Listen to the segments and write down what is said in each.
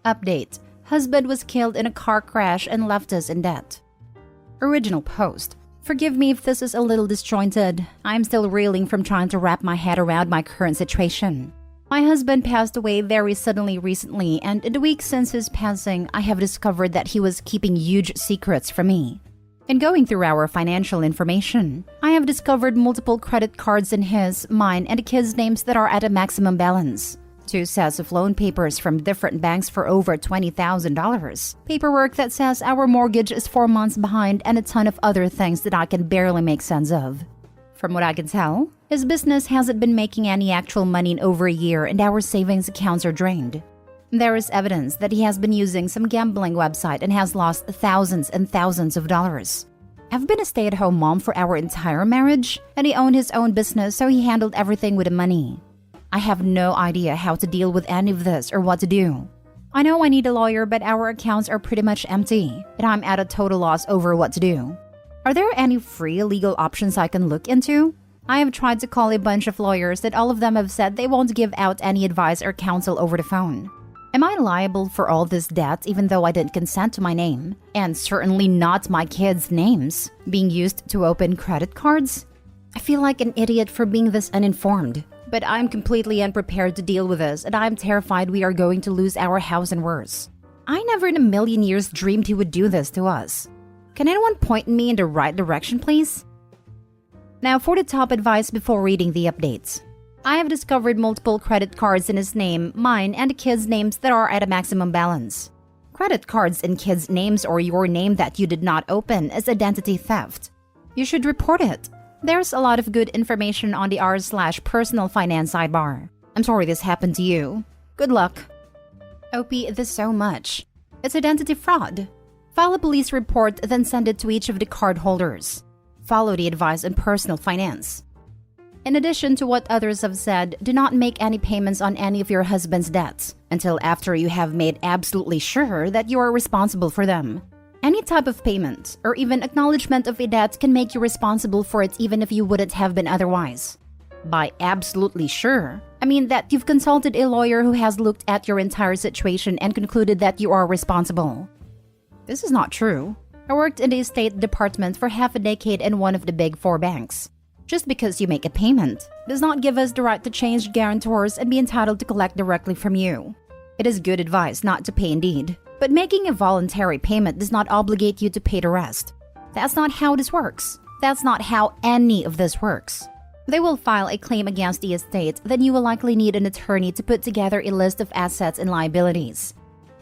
Update. Husband was killed in a car crash and left us in debt. Original post. Forgive me if this is a little disjointed. I'm still reeling from trying to wrap my head around my current situation. My husband passed away very suddenly recently, and in the week since his passing, I have discovered that he was keeping huge secrets from me. In going through our financial information, I have discovered multiple credit cards in his, mine, and the kids' names that are at a maximum balance. 2 sets of loan papers from different banks for over $20,000. Paperwork that says our mortgage is 4 months behind, and a ton of other things that I can barely make sense of. From what I can tell, his business hasn't been making any actual money in over a year, and our savings accounts are drained. There is evidence that he has been using some gambling website and has lost thousands and thousands of dollars. I've been a stay-at-home mom for our entire marriage, and he owned his own business, so he handled everything with the money. I have no idea how to deal with any of this or what to do. I know I need a lawyer, but our accounts are pretty much empty, and I'm at a total loss over what to do. Are there any free legal options I can look into? I have tried to call a bunch of lawyers that all of them have said they won't give out any advice or counsel over the phone. Am I liable for all this debt even though I didn't consent to my name, and certainly not my kids' names, being used to open credit cards? I feel like an idiot for being this uninformed, but I'm completely unprepared to deal with this, and I'm terrified we are going to lose our house and worse. I never in a million years dreamed he would do this to us. Can anyone point me in the right direction, please? Now for the top advice before reading the updates. I have discovered multiple credit cards in his name, mine, and the kids' names that are at a maximum balance. Credit cards in kids' names or your name that you did not open is identity theft. You should report it. There's a lot of good information on the r/personal finance sidebar. I'm sorry this happened to you. Good luck. OP this so much. It's identity fraud. File a police report, then send it to each of the card holders. Follow the advice on personal finance. In addition to what others have said, do not make any payments on any of your husband's debts until after you have made absolutely sure that you are responsible for them. Any type of payment or even acknowledgement of a debt can make you responsible for it even if you wouldn't have been otherwise. By absolutely sure, I mean that you've consulted a lawyer who has looked at your entire situation and concluded that you are responsible. This is not true. I worked in the estate department for half a decade in one of the big 4 banks. Just because you make a payment does not give us the right to change guarantors and be entitled to collect directly from you. It is good advice not to pay indeed, but making a voluntary payment does not obligate you to pay the rest. That's not how this works. That's not how any of this works. They will file a claim against the estate, then you will likely need an attorney to put together a list of assets and liabilities.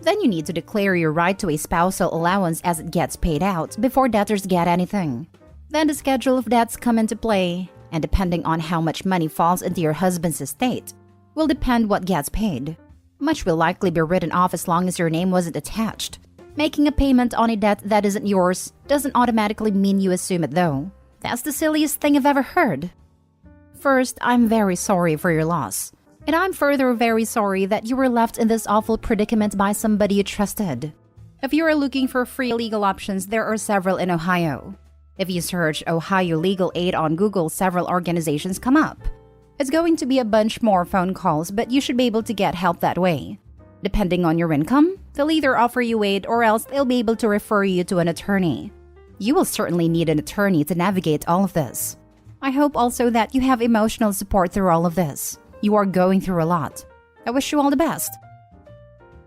Then you need to declare your right to a spousal allowance as it gets paid out before debtors get anything. Then the schedule of debts come into play, and depending on how much money falls into your husband's estate, will depend what gets paid. Much will likely be written off as long as your name wasn't attached. Making a payment on a debt that isn't yours doesn't automatically mean you assume it though. That's the silliest thing I've ever heard. First, I'm very sorry for your loss. And I'm further very sorry that you were left in this awful predicament by somebody you trusted. If you are looking for free legal options, there are several in Ohio. If you search Ohio Legal Aid on Google, several organizations come up. It's going to be a bunch more phone calls, but you should be able to get help that way. Depending on your income, they'll either offer you aid or else they'll be able to refer you to an attorney. You will certainly need an attorney to navigate all of this. I hope also that you have emotional support through all of this. You are going through a lot. I wish you all the best.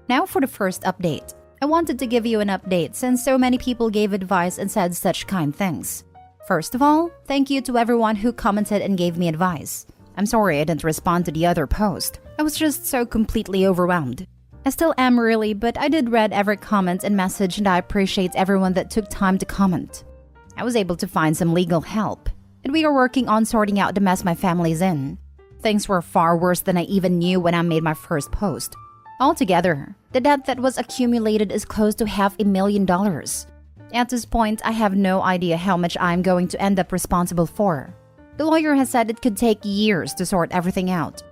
Now for the first update. I wanted to give you an update since so many people gave advice and said such kind things. First of all, thank you to everyone who commented and gave me advice. I'm sorry I didn't respond to the other post. I was just so completely overwhelmed. I still am really, but I did read every comment and message, and I appreciate everyone that took time to comment. I was able to find some legal help, and we are working on sorting out the mess my family's in. Things were far worse than I even knew when I made my first post. Altogether, the debt that was accumulated is close to $500,000. At this point, I have no idea how much I'm going to end up responsible for. The lawyer has said it could take years to sort everything out.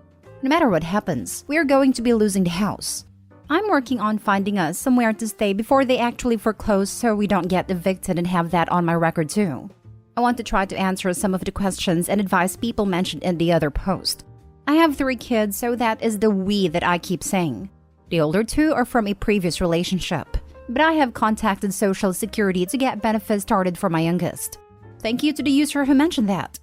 No matter what happens, we are going to be losing the house. I'm working on finding us somewhere to stay before they actually foreclose so we don't get evicted and have that on my record too. I want to try to answer some of the questions and advice people mentioned in the other post. I have 3 kids, so that is the we that I keep saying. The older two are from a previous relationship, but I have contacted Social Security to get benefits started for my youngest. Thank you to the user who mentioned that.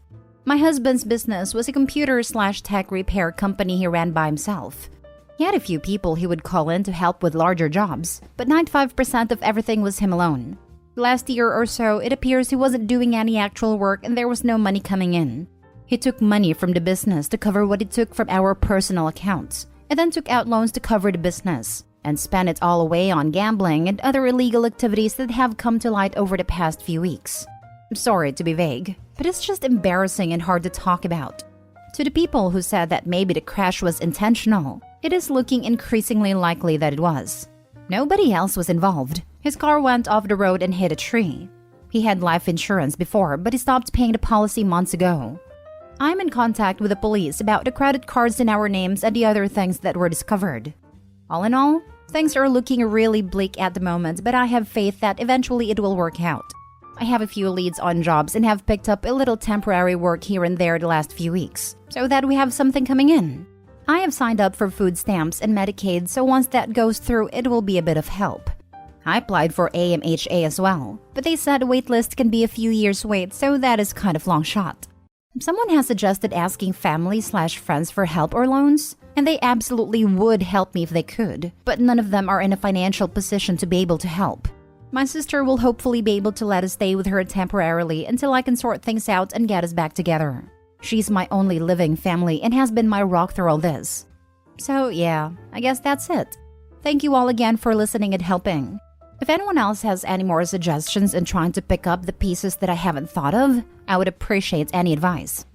My husband's business was a computer/tech repair company he ran by himself. He had a few people he would call in to help with larger jobs, but 95% of everything was him alone. Last year or so, it appears he wasn't doing any actual work and there was no money coming in. He took money from the business to cover what he took from our personal accounts, and then took out loans to cover the business, and spent it all away on gambling and other illegal activities that have come to light over the past few weeks. I'm sorry to be vague, but it's just embarrassing and hard to talk about. To the people who said that maybe the crash was intentional, it is looking increasingly likely that it was. Nobody else was involved. His car went off the road and hit a tree. He had life insurance before, but he stopped paying the policy months ago. I'm in contact with the police about the credit cards in our names and the other things that were discovered. All in all, things are looking really bleak at the moment, but I have faith that eventually it will work out. I have a few leads on jobs and have picked up a little temporary work here and there the last few weeks, so that we have something coming in. I have signed up for food stamps and Medicaid, so once that goes through, it will be a bit of help. I applied for AMHA as well, but they said waitlist can be a few years wait, so that is kind of long shot. Someone has suggested asking family/friends for help or loans, and they absolutely would help me if they could, but none of them are in a financial position to be able to help. My sister will hopefully be able to let us stay with her temporarily until I can sort things out and get us back together. She's my only living family and has been my rock through all this. So yeah, I guess that's it. Thank you all again for listening and helping. If anyone else has any more suggestions in trying to pick up the pieces that I haven't thought of, I would appreciate any advice.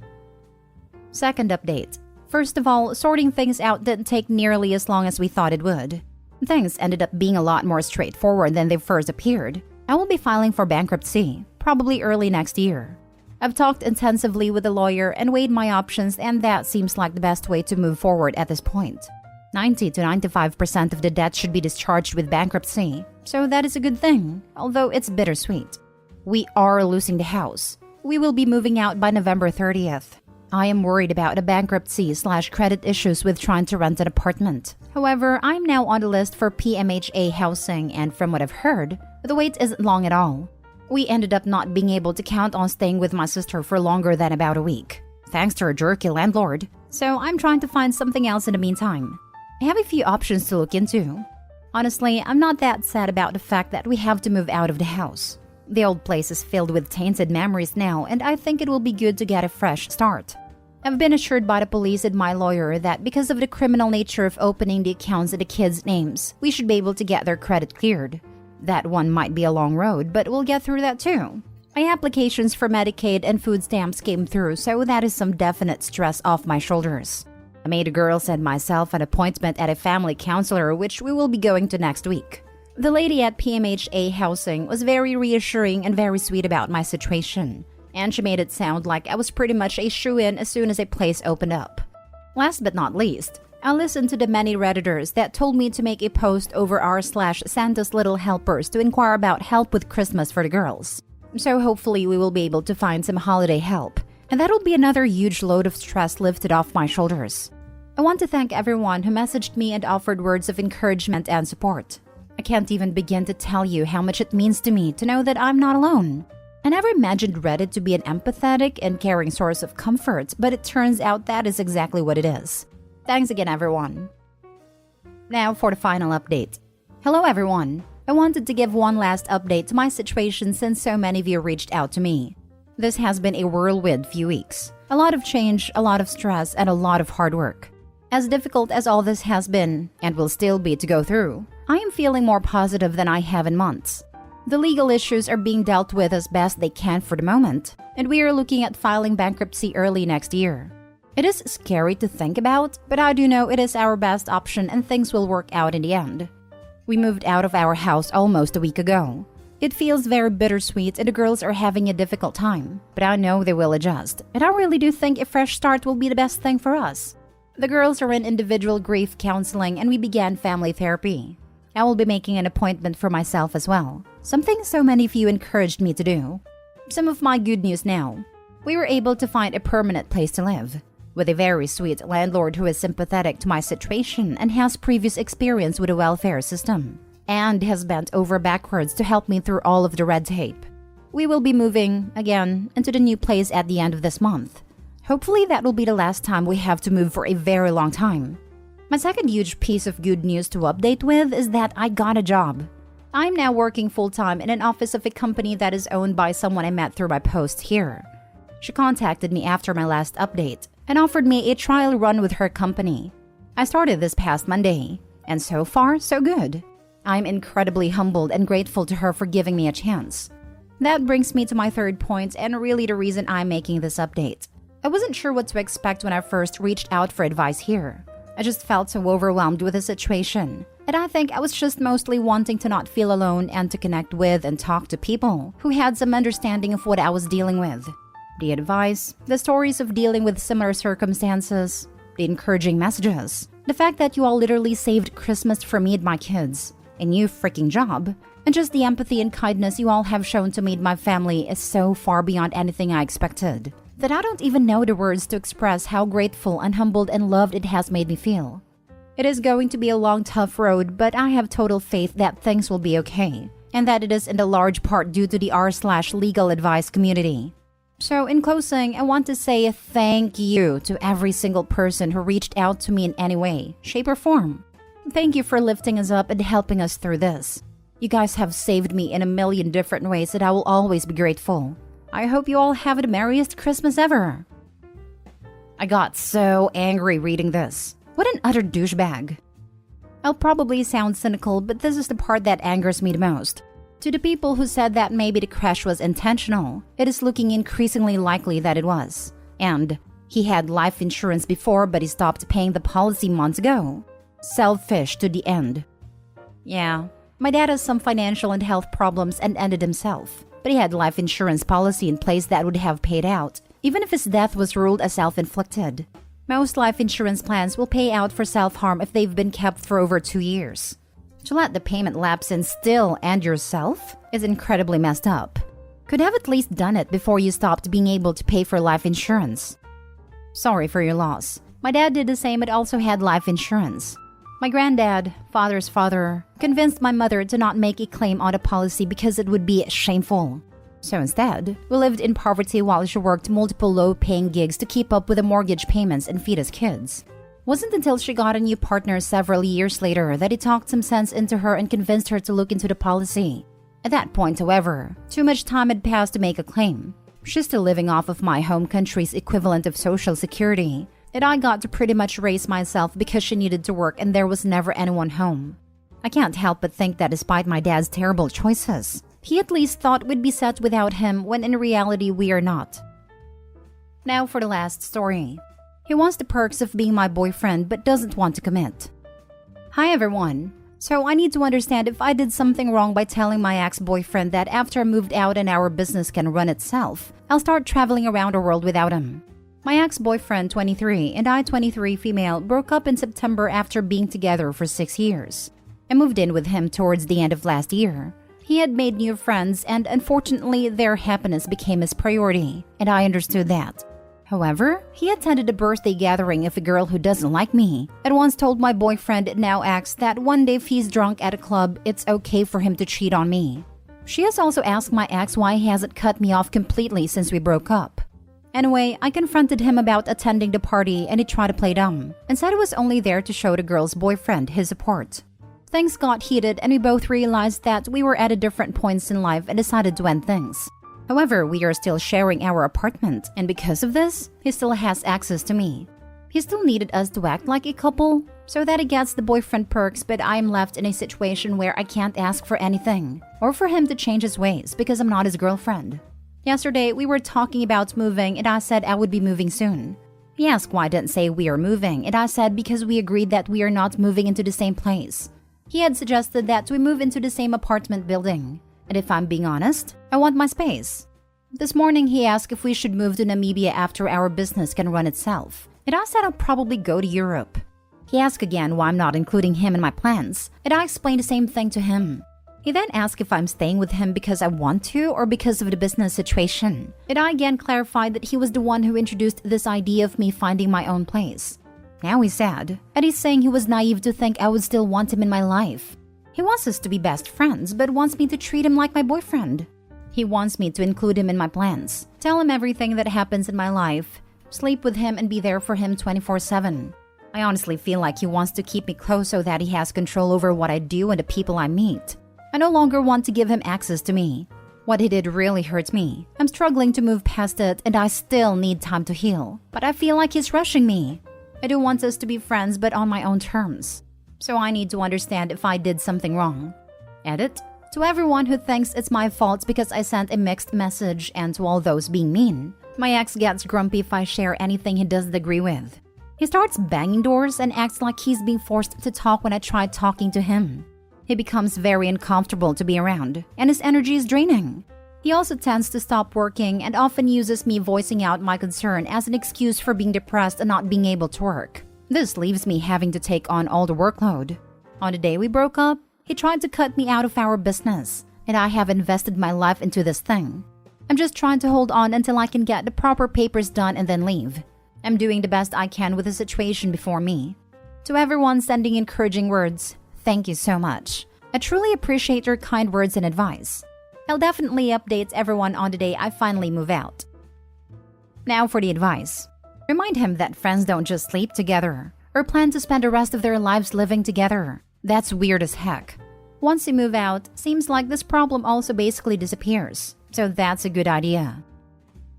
Second update. First of all, sorting things out didn't take nearly as long as we thought it would. Things ended up being a lot more straightforward than they first appeared. I will be filing for bankruptcy, probably early next year. I've talked intensively with a lawyer and weighed my options, and that seems like the best way to move forward at this point. 90 to 95% of the debt should be discharged with bankruptcy, so that is a good thing, although it's bittersweet. We are losing the house. We will be moving out by November 30th. I am worried about the bankruptcy/credit issues with trying to rent an apartment. However, I'm now on the list for PMHA housing, and from what I've heard, the wait isn't long at all. We ended up not being able to count on staying with my sister for longer than about a week, thanks to her jerky landlord, so I'm trying to find something else in the meantime. I have a few options to look into. Honestly, I'm not that sad about the fact that we have to move out of the house. The old place is filled with tainted memories now, and I think it will be good to get a fresh start. I've been assured by the police and my lawyer that because of the criminal nature of opening the accounts in the kids' names, we should be able to get their credit cleared. That one might be a long road, but we'll get through that too. My applications for Medicaid and food stamps came through, so that is some definite stress off my shoulders. I made the girls and myself an appointment at a family counselor, which we will be going to next week. The lady at PMHA Housing was very reassuring and very sweet about my situation, and she made it sound like I was pretty much a shoo-in as soon as a place opened up. Last but not least, I listened to the many Redditors that told me to make a post over r/Santa's Little Helpers to inquire about help with Christmas for the girls. So hopefully we will be able to find some holiday help, and that'll be another huge load of stress lifted off my shoulders. I want to thank everyone who messaged me and offered words of encouragement and support. I can't even begin to tell you how much it means to me to know that I'm not alone. I never imagined Reddit to be an empathetic and caring source of comfort, but it turns out that is exactly what it is. Thanks again, everyone. Now for the final update. Hello, everyone. I wanted to give one last update to my situation since so many of you reached out to me. This has been a whirlwind few weeks. A lot of change, a lot of stress, and a lot of hard work. As difficult as all this has been, and will still be to go through, I am feeling more positive than I have in months. The legal issues are being dealt with as best they can for the moment, and we are looking at filing bankruptcy early next year. It is scary to think about, but I do know it is our best option and things will work out in the end. We moved out of our house almost a week ago. It feels very bittersweet and the girls are having a difficult time, but I know they will adjust, and I really do think a fresh start will be the best thing for us. The girls are in individual grief counseling and we began family therapy. I will be making an appointment for myself as well, something so many of you encouraged me to do. Some of my good news now. We were able to find a permanent place to live. with a very sweet landlord who is sympathetic to my situation and has previous experience with the welfare system, and has bent over backwards to help me through all of the red tape. We will be moving, again, into the new place at the end of this month. Hopefully that will be the last time we have to move for a very long time. My second huge piece of good news to update with is that I got a job. I'm now working full-time in an office of a company that is owned by someone I met through my post here. She contacted me after my last update and offered me a trial run with her company. I started this past Monday, and so far, so good. I'm incredibly humbled and grateful to her for giving me a chance. That brings me to my third point and really the reason I'm making this update. I wasn't sure what to expect when I first reached out for advice here. I just felt so overwhelmed with the situation, and I think I was just mostly wanting to not feel alone and to connect with and talk to people who had some understanding of what I was dealing with. The advice, the stories of dealing with similar circumstances, the encouraging messages, the fact that you all literally saved Christmas for me and my kids, a new freaking job, and just the empathy and kindness you all have shown to me and my family is so far beyond anything I expected that I don't even know the words to express how grateful and humbled and loved it has made me feel. It is going to be a long, tough road, but I have total faith that things will be okay, and that it is in a large part due to the r/legal advice community. So in closing, I want to say thank you to every single person who reached out to me in any way, shape or form. Thank you for lifting us up and helping us through this. You guys have saved me in a million different ways that I will always be grateful. I hope you all have the merriest Christmas ever. I got so angry reading this. What an utter douchebag. I'll probably sound cynical, but this is the part that angers me the most. To the people who said that maybe the crash was intentional, it is looking increasingly likely that it was. And he had life insurance before, but he stopped paying the policy months ago. Selfish to the end. Yeah, my dad has some financial and health problems and ended himself, but he had life insurance policy in place that would have paid out, even if his death was ruled as self-inflicted. Most life insurance plans will pay out for self-harm if they've been kept for over 2 years. To let the payment lapse and still end yourself is incredibly messed up. Could have at least done it before you stopped being able to pay for life insurance. Sorry for your loss. My dad did the same but also had life insurance. My granddad, father's father, convinced my mother to not make a claim on a policy because it would be shameful. So instead, we lived in poverty while she worked multiple low-paying gigs to keep up with the mortgage payments and feed us kids. Wasn't until she got a new partner several years later that he talked some sense into her and convinced her to look into the policy. At that point, however, too much time had passed to make a claim. She's still living off of my home country's equivalent of Social Security, and I got to pretty much raise myself because she needed to work and there was never anyone home. I can't help but think that despite my dad's terrible choices, he at least thought we'd be set without him when in reality we are not. Now for the last story. He wants the perks of being my boyfriend but doesn't want to commit. Hi everyone. So I need to understand if I did something wrong by telling my ex-boyfriend that after I moved out and our business can run itself, I'll start traveling around the world without him. My ex-boyfriend, 23, and I, 23 female, broke up in September after being together for 6 years. I moved in with him towards the end of last year. He had made new friends and unfortunately their happiness became his priority, and I understood that. However, he attended a birthday gathering of a girl who doesn't like me, and once told my boyfriend, now ex, that one day if he's drunk at a club, it's okay for him to cheat on me. She has also asked my ex why he hasn't cut me off completely since we broke up. Anyway, I confronted him about attending the party and he tried to play dumb, and said he was only there to show the girl's boyfriend his support. Things got heated and we both realized that we were at different points in life and decided to end things. However, we are still sharing our apartment, and because of this, he still has access to me. He still needed us to act like a couple, so that he gets the boyfriend perks, but I am left in a situation where I can't ask for anything, or for him to change his ways because I'm not his girlfriend. Yesterday, we were talking about moving and I said I would be moving soon. He asked why I didn't say we are moving, and I said because we agreed that we are not moving into the same place. He had suggested that we move into the same apartment building. And if I'm being honest, I want my space. This morning, he asked if we should move to Namibia after our business can run itself. And I said I'll probably go to Europe. He asked again why I'm not including him in my plans, and I explained the same thing to him. He then asked if I'm staying with him because I want to or because of the business situation. And I again clarified that he was the one who introduced this idea of me finding my own place. Now he's sad, and he's saying he was naive to think I would still want him in my life. He wants us to be best friends, but wants me to treat him like my boyfriend. He wants me to include him in my plans, tell him everything that happens in my life, sleep with him and be there for him 24/7. I honestly feel like he wants to keep me close so that he has control over what I do and the people I meet. I no longer want to give him access to me. What he did really hurts me. I'm struggling to move past it and I still need time to heal. But I feel like he's rushing me. I do want us to be friends but on my own terms. So I need to understand if I did something wrong. Edit. To everyone who thinks it's my fault because I sent a mixed message and to all those being mean. My ex gets grumpy if I share anything he doesn't agree with. He starts banging doors and acts like he's being forced to talk when I try talking to him. He becomes very uncomfortable to be around, and his energy is draining. He also tends to stop working and often uses me voicing out my concern as an excuse for being depressed and not being able to work. This leaves me having to take on all the workload. On the day we broke up, he tried to cut me out of our business, and I have invested my life into this thing. I'm just trying to hold on until I can get the proper papers done and then leave. I'm doing the best I can with the situation before me. To everyone sending encouraging words, thank you so much. I truly appreciate your kind words and advice. I'll definitely update everyone on the day I finally move out. Now for the advice. Remind him that friends don't just sleep together or plan to spend the rest of their lives living together. That's weird as heck. Once you move out, seems like this problem also basically disappears. So that's a good idea.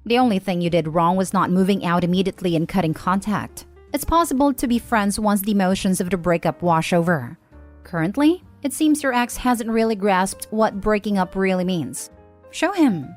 The only thing you did wrong was not moving out immediately and cutting contact. It's possible to be friends once the emotions of the breakup wash over. Currently, it seems your ex hasn't really grasped what breaking up really means. Show him.